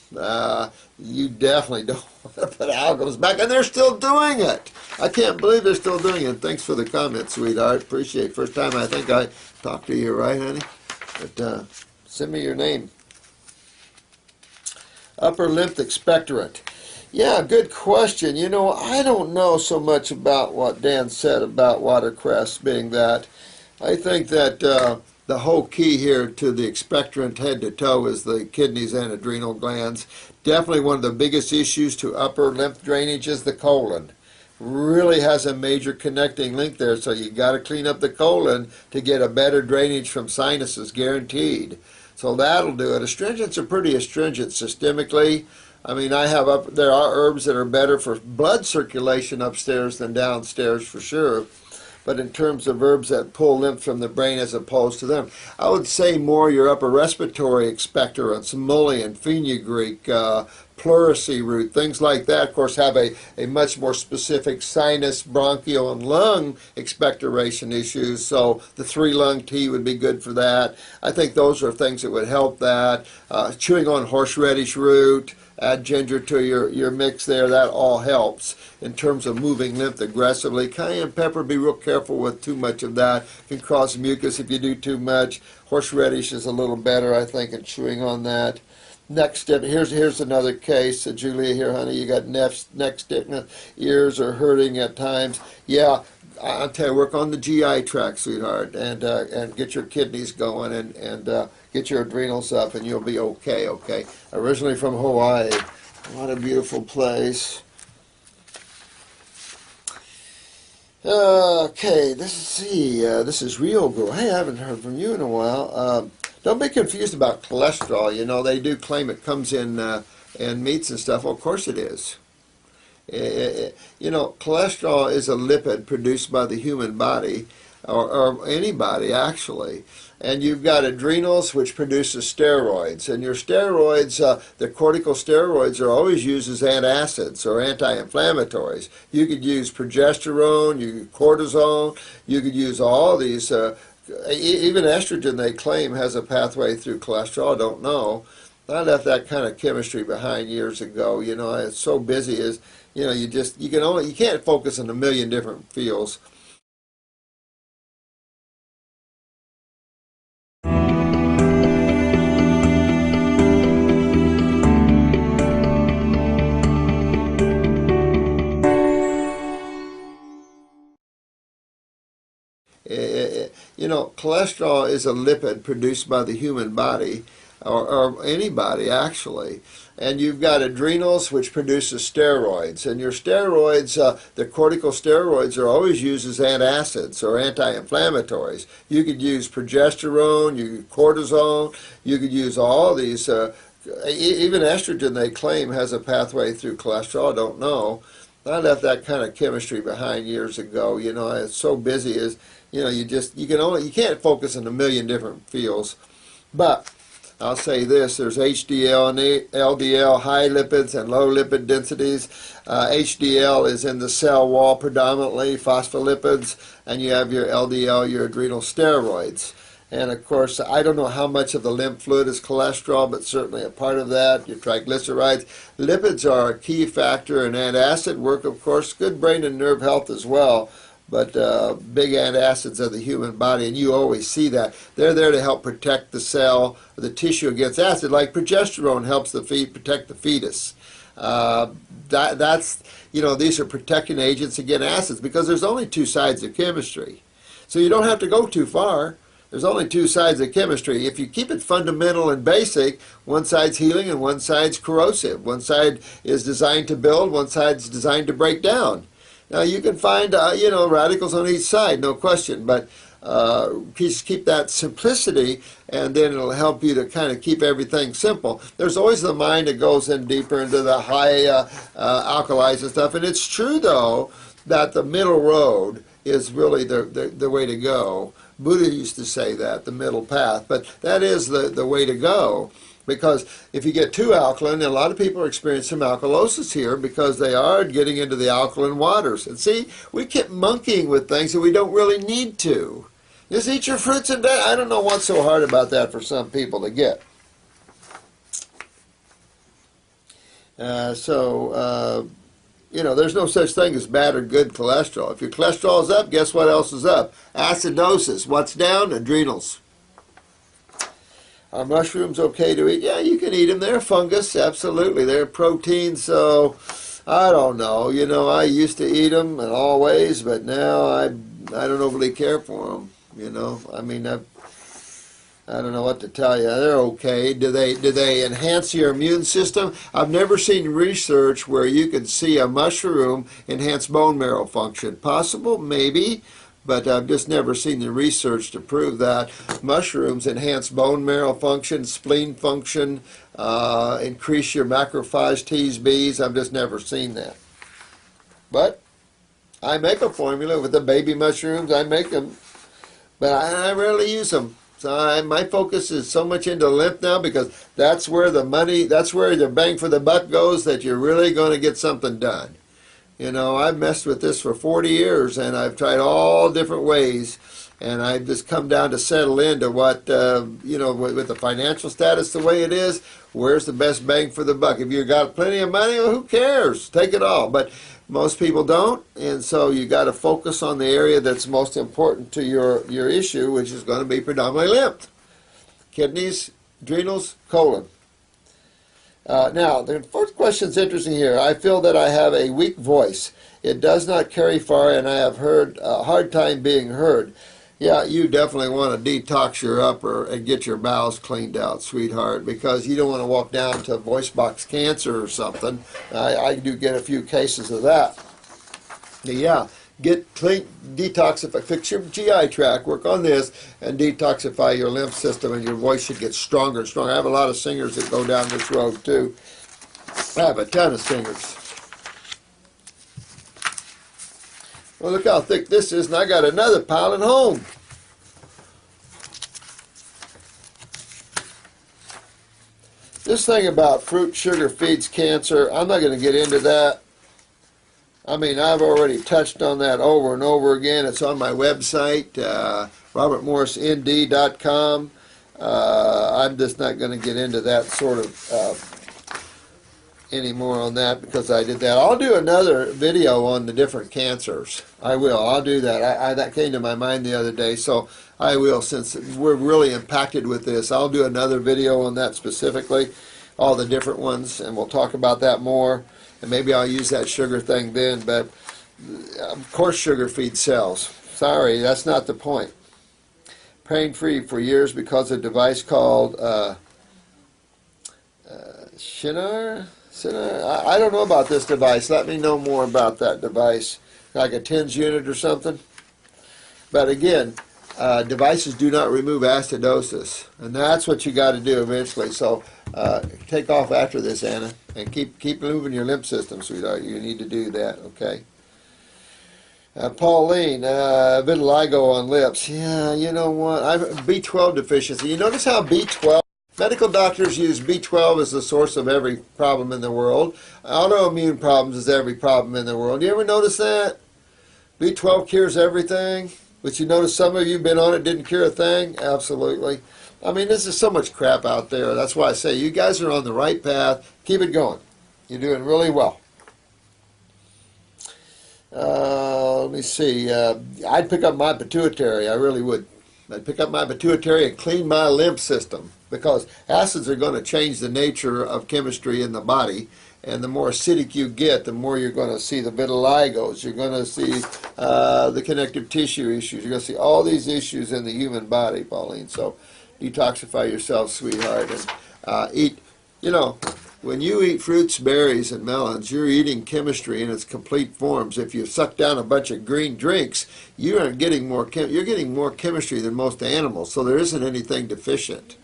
You definitely don't want to put algos back, and they're still doing it. I can't believe they're still doing it. Thanks for the comment, sweetheart. Appreciate it. First time I think I talked to you, right, honey? But send me your name. Upper lymph expectorant. Yeah, good question. You know, I don't know so much about what Dan said about watercress being that. I think that the whole key here to the expectorant head to toe is the kidneys and adrenal glands. Definitely one of the biggest issues to upper lymph drainage is the colon. Really has a major connecting link there, so you got to clean up the colon to get a better drainage from sinuses, guaranteed. So that'll do it. Astringents are pretty astringent systemically. I mean, there are herbs that are better for blood circulation upstairs than downstairs for sure. But in terms of herbs that pull lymph from the brain as opposed to them, I would say more your upper respiratory expectorants, mullein, fenugreek, pleurisy root, things like that, of course, have a much more specific sinus, bronchial, and lung expectoration issues. So the 3-lung tea would be good for that. I think those are things that would help that. Chewing on horseradish root, add ginger to your mix there, that all helps in terms of moving lymph aggressively. Cayenne pepper, be real careful with too much of that. Can cause mucus if you do too much. Horseradish is a little better, I think, in chewing on that. Neck stiffness, here's another case. Julia here, honey, you got neck stiffness, ears are hurting at times. Yeah, I'll tell you, work on the GI tract, sweetheart, and get your kidneys going and get your adrenals up, and you'll be okay, okay? Originally from Hawaii. What a beautiful place. Okay, this is Rio Girl. Hey, I haven't heard from you in a while. Don't be confused about cholesterol. You know, they do claim it comes in meats and stuff. Well, of course it is. You know, cholesterol is a lipid produced by the human body, or anybody actually. And you've got adrenals, which produces steroids. And your steroids, the corticosteroids, are always used as antacids or anti-inflammatories. You could use progesterone, cortisone, you could use all these. Even estrogen, they claim, has a pathway through cholesterol. I don't know. I left that kind of chemistry behind years ago. You know, it's so busy. You know, you can't focus on a million different fields. You know, cholesterol is a lipid produced by the human body, or anybody actually. And you've got adrenals, which produces steroids. And your steroids, the corticosteroids, are always used as antacids or anti-inflammatories. You could use progesterone, cortisone, you could use all these. Even estrogen, they claim, has a pathway through cholesterol. I don't know. I left that kind of chemistry behind years ago. You know, it's so busy is, you know, you can't focus on a million different fields. But I'll say this, there's HDL and LDL, high lipids and low lipid densities. HDL is in the cell wall predominantly, phospholipids, and you have your LDL, your adrenal steroids. And of course, I don't know how much of the lymph fluid is cholesterol, but certainly a part of that, your triglycerides. Lipids are a key factor in antacid work, of course, good brain and nerve health as well. But big antacids of the human body, and you always see that. They're there to help protect the cell, the tissue against acid, like progesterone helps the protect the fetus. That's, you know, these are protecting agents against acids because there's only two sides of chemistry. So you don't have to go too far. There's only two sides of chemistry. If you keep it fundamental and basic, one side's healing and one side's corrosive. One side is designed to build, one side's designed to break down. Now you can find, you know, radicals on each side, no question, but just keep that simplicity, and then it'll help you to kind of keep everything simple. There's always the mind that goes in deeper into the high alkalis and stuff, and it's true, though, that the middle road is really the way to go. Buddha used to say that, the middle path, but that is the way to go. Because if you get too alkaline, and a lot of people are experiencing alkalosis here because they are getting into the alkaline waters. And see, we keep monkeying with things that we don't really need to. Just eat your fruits and vegetables. I don't know what's so hard about that for some people to get. You know, there's no such thing as bad or good cholesterol. If your cholesterol is up, guess what else is up? Acidosis. What's down? Adrenals. Are mushrooms okay to eat? Yeah, you can eat them. They're fungus, absolutely. They're protein, so I don't know. You know, I used to eat them in all ways, but now I don't overly care for them. You know, I mean, I don't know what to tell you. They're okay. Do they enhance your immune system? I've never seen research where you could see a mushroom enhance bone marrow function. Possible, maybe. But I've just never seen the research to prove that. Mushrooms enhance bone marrow function, spleen function, increase your macrophage T's, B's. I've just never seen that. But I make a formula with the baby mushrooms. I make them, but I rarely use them. So my focus is so much into lymph now because that's where the money, that's where the bang for the buck goes, that you're really going to get something done. You know, I've messed with this for 40 years, and I've tried all different ways, and I've just come down to settle into what, you know, with the financial status the way it is, where's the best bang for the buck? If you've got plenty of money, well, who cares? Take it all. But most people don't, and so you got to focus on the area that's most important to your issue, which is going to be predominantly lymph. Kidneys, adrenals, colon. Now, the first question is interesting here. I feel that I have a weak voice. It does not carry far, and I have heard a hard time being heard. Yeah, you definitely want to detox your upper and get your bowels cleaned out, sweetheart, because you don't want to walk down to voice box cancer or something. I do get a few cases of that. Yeah. Get clean, detoxify, fix your GI tract, work on this, and detoxify your lymph system, and your voice should get stronger and stronger. I have a lot of singers that go down this road, too. I have a ton of singers. Well, look how thick this is, and I got another pile at home. This thing about fruit sugar feeds cancer, I'm not going to get into that. I mean, I've already touched on that over and over again. It's on my website, robertmorrisnd.com. I'm just not going to get into that sort of anymore on that because I did that. I'll do another video on the different cancers. I will. I'll do that. That came to my mind the other day, so I will. Since we're really impacted with this, I'll do another video on that specifically, all the different ones, and we'll talk about that more. And maybe I'll use that sugar thing then, but of course sugar feeds cells. Sorry, that's not the point. Pain-free for years because of a device called Shinar? I don't know about this device. Let me know more about that device. Like a TENS unit or something. But again, devices do not remove acidosis. And that's what you got to do eventually. So take off after this, Anna, and keep moving your lymph system, sweetheart. You need to do that, okay? Pauline, vitiligo on lips. Yeah, you know what? B12 deficiency. You notice how B12, medical doctors use B12 as the source of every problem in the world. Autoimmune problems is every problem in the world. You ever notice that? B12 cures everything. But you notice some of you been on it, didn't cure a thing? Absolutely. I mean, this is so much crap out there. That's why I say you guys are on the right path. Keep it going. You're doing really well. Let me see. I'd pick up my pituitary. I really would. I'd pick up my pituitary and clean my lymph system, because acids are going to change the nature of chemistry in the body. And the more acidic you get, the more you're going to see the vitiligos. You're going to see the connective tissue issues. You're going to see all these issues in the human body, Pauline. So detoxify yourself, sweetheart, and eat. You know, when you eat fruits, berries, and melons, you're eating chemistry in its complete forms. If you suck down a bunch of green drinks, you are getting more. You're getting more chemistry than most animals. So there isn't anything deficient.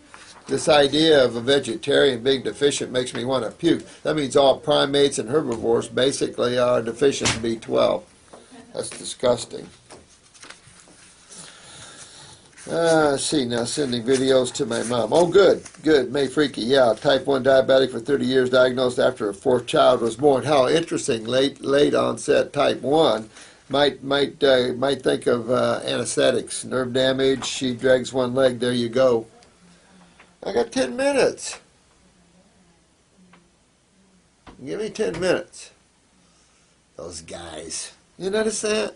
This idea of a vegetarian being deficient makes me want to puke. That means all primates and herbivores basically are deficient in B12. That's disgusting. Let's see, now sending videos to my mom. Oh, good, good. May Freaky, yeah, type 1 diabetic for 30 years, diagnosed after a fourth child was born. How interesting, late onset type 1. Might think of anesthetics, nerve damage, she drags one leg, there you go. I got 10 minutes. Give me 10 minutes. Those guys. You notice that?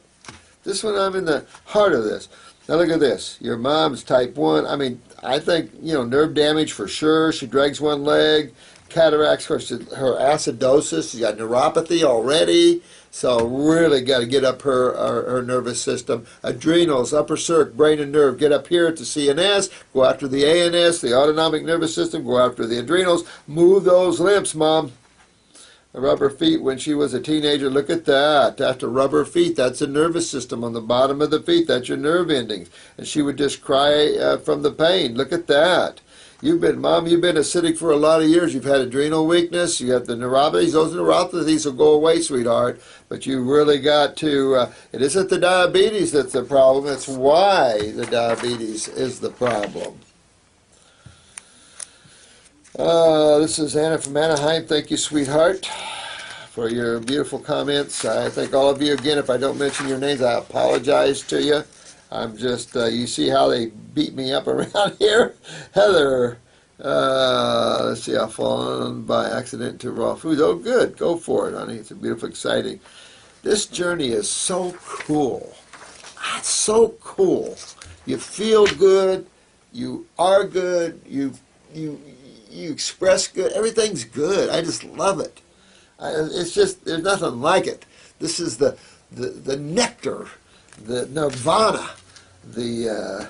This one, I'm in the heart of this. Now look at this. Your mom's type 1. I mean, I think, you know, nerve damage for sure. She drags one leg. Cataracts, her acidosis. She's got neuropathy already. So really got to get up her nervous system. Adrenals, upper circ, brain and nerve. Get up here at the CNS. Go after the ANS, the autonomic nervous system. Go after the adrenals. Move those lymphs, Mom. Rubber feet when she was a teenager. Look at that. After rubber feet, that's a nervous system on the bottom of the feet. That's your nerve endings. And she would just cry from the pain. Look at that. Mom, you've been acidic for a lot of years. You've had adrenal weakness. You have the neuropathies. Those neuropathies will go away, sweetheart. But you really got to, it isn't the diabetes that's the problem. It's why the diabetes is the problem. This is Anna from Anaheim. Thank you, sweetheart, for your beautiful comments. I thank all of you. Again, if I don't mention your names, I apologize to you. I'm just, you see how they beat me up around here? Heather, let's see, I've fallen by accident to raw foods. Oh, good. Go for it, honey. It's a beautiful, exciting. This journey is so cool. It's so cool. You feel good. You are good. You express good. Everything's good. I just love it. It's just, there's nothing like it. This is the nectar, the nirvana, the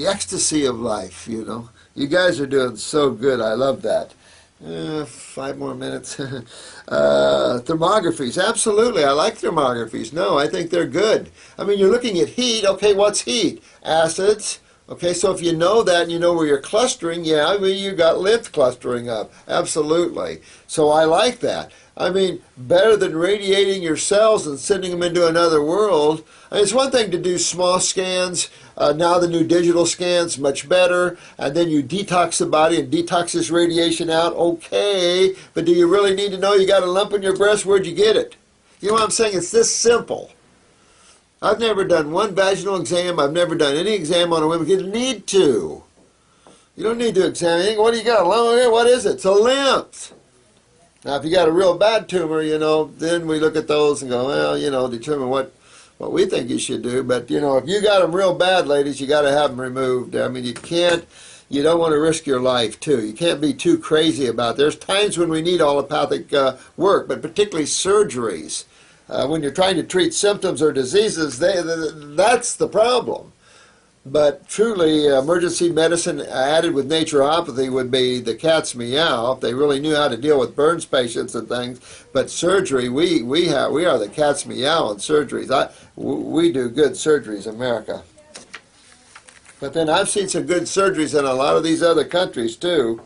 ecstasy of life, you know. You guys are doing so good. I love that. 5 more minutes. Thermographies. Absolutely. I like thermographies. No, I think they're good. I mean, you're looking at heat. Okay, what's heat? Acids. Okay, so if you know that and you know where you're clustering, yeah, I mean, you got lymph clustering up. Absolutely. So I like that. I mean, better than radiating your cells and sending them into another world. I mean, it's one thing to do small scans. Now the new digital scans, much better. And then you detox the body and detox this radiation out. Okay, but do you really need to know you got a lump in your breast? Where'd you get it? You know what I'm saying? It's this simple. I've never done one vaginal exam. I've never done any exam on a woman. You need to. You don't need to examine anything. What do you got? What is it? It's a lymph. Now, if you got a real bad tumor, you know, then we look at those and go, well, you know, determine what we think you should do. But, you know, if you got them real bad, ladies, you got to have them removed. I mean, you don't want to risk your life, too. You can't be too crazy about it. There's times when we need allopathic work, but particularly surgeries. When you're trying to treat symptoms or diseases, that's the problem. But truly, emergency medicine added with naturopathy would be the cat's meow if they really knew how to deal with burns patients and things. But surgery, we are the cat's meow on surgeries. We do good surgeries in America. But then I've seen some good surgeries in a lot of these other countries too.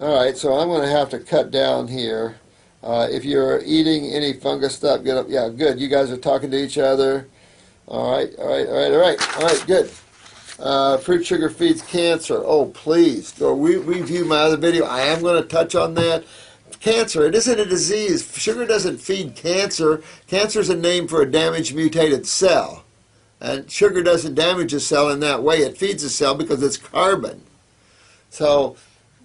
All right, so I'm going to have to cut down here. If you're eating any fungus stuff, get up. Yeah, good. You guys are talking to each other. All right, all right, all right, all right, all right, good. Fruit sugar feeds cancer. Oh, please go review my other video. I am going to touch on that. Cancer, it isn't a disease. Sugar doesn't feed cancer. Cancer is a name for a damaged, mutated cell. And sugar doesn't damage a cell in that way. It feeds a cell because it's carbon. So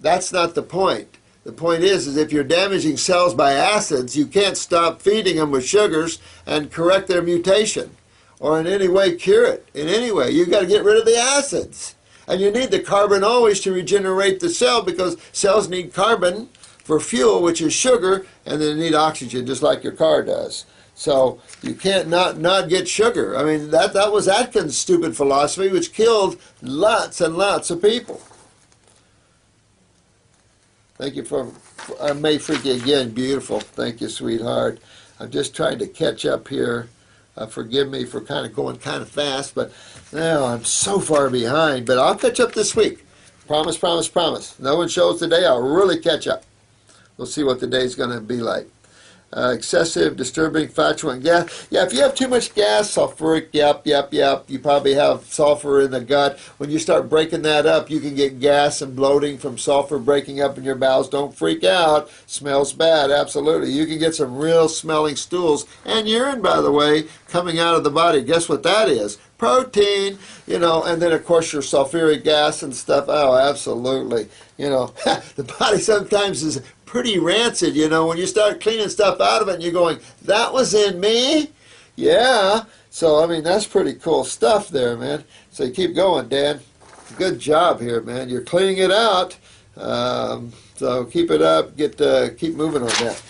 that's not the point. The point is if you're damaging cells by acids, you can't stop feeding them with sugars and correct their mutation or in any way cure it. In any way, you've got to get rid of the acids. And you need the carbon always to regenerate the cell because cells need carbon for fuel, which is sugar, and then they need oxygen just like your car does. So you can't not get sugar. I mean, that was Atkins' stupid philosophy, which killed lots and lots of people. Thank you for May Freaky again. Beautiful. Thank you, sweetheart. I'm just trying to catch up here. Forgive me for kind of going kind of fast, but now I'm so far behind. But I'll catch up this week. Promise, promise, promise. No one shows today. I'll really catch up. We'll see what the day's going to be like. Excessive, disturbing, flatulent gas. Yeah, if you have too much gas, sulfuric, yep. You probably have sulfur in the gut. When you start breaking that up, you can get gas and bloating from sulfur breaking up in your bowels. Don't freak out. Smells bad, absolutely. You can get some real smelling stools and urine, by the way, coming out of the body. Guess what that is? Protein, you know, and then of course your sulfuric gas and stuff. Oh, absolutely. You know, the body sometimes is pretty rancid, you know, when you start cleaning stuff out of it and you're going, that was in me? Yeah. So, I mean, that's pretty cool stuff there, man. So you keep going, Dan. Good job here, man. You're cleaning it out. So keep it up. Keep moving on that.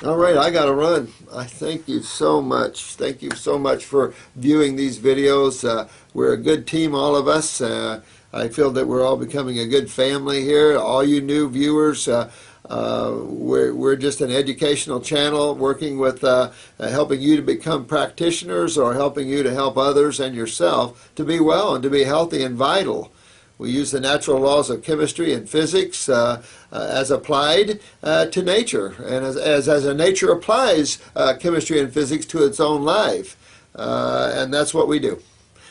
All right, I got to run. I thank you so much. Thank you so much for viewing these videos. We're a good team, all of us. I feel that we're all becoming a good family here. All you new viewers, we're just an educational channel working with helping you to become practitioners or helping you to help others and yourself to be well and to be healthy and vital. We use the natural laws of chemistry and physics as applied to nature, and as nature applies chemistry and physics to its own life, and that's what we do.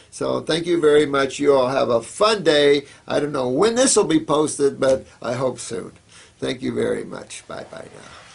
So thank you very much. You all have a fun day. I don't know when this will be posted, but I hope soon. Thank you very much. Bye-bye now.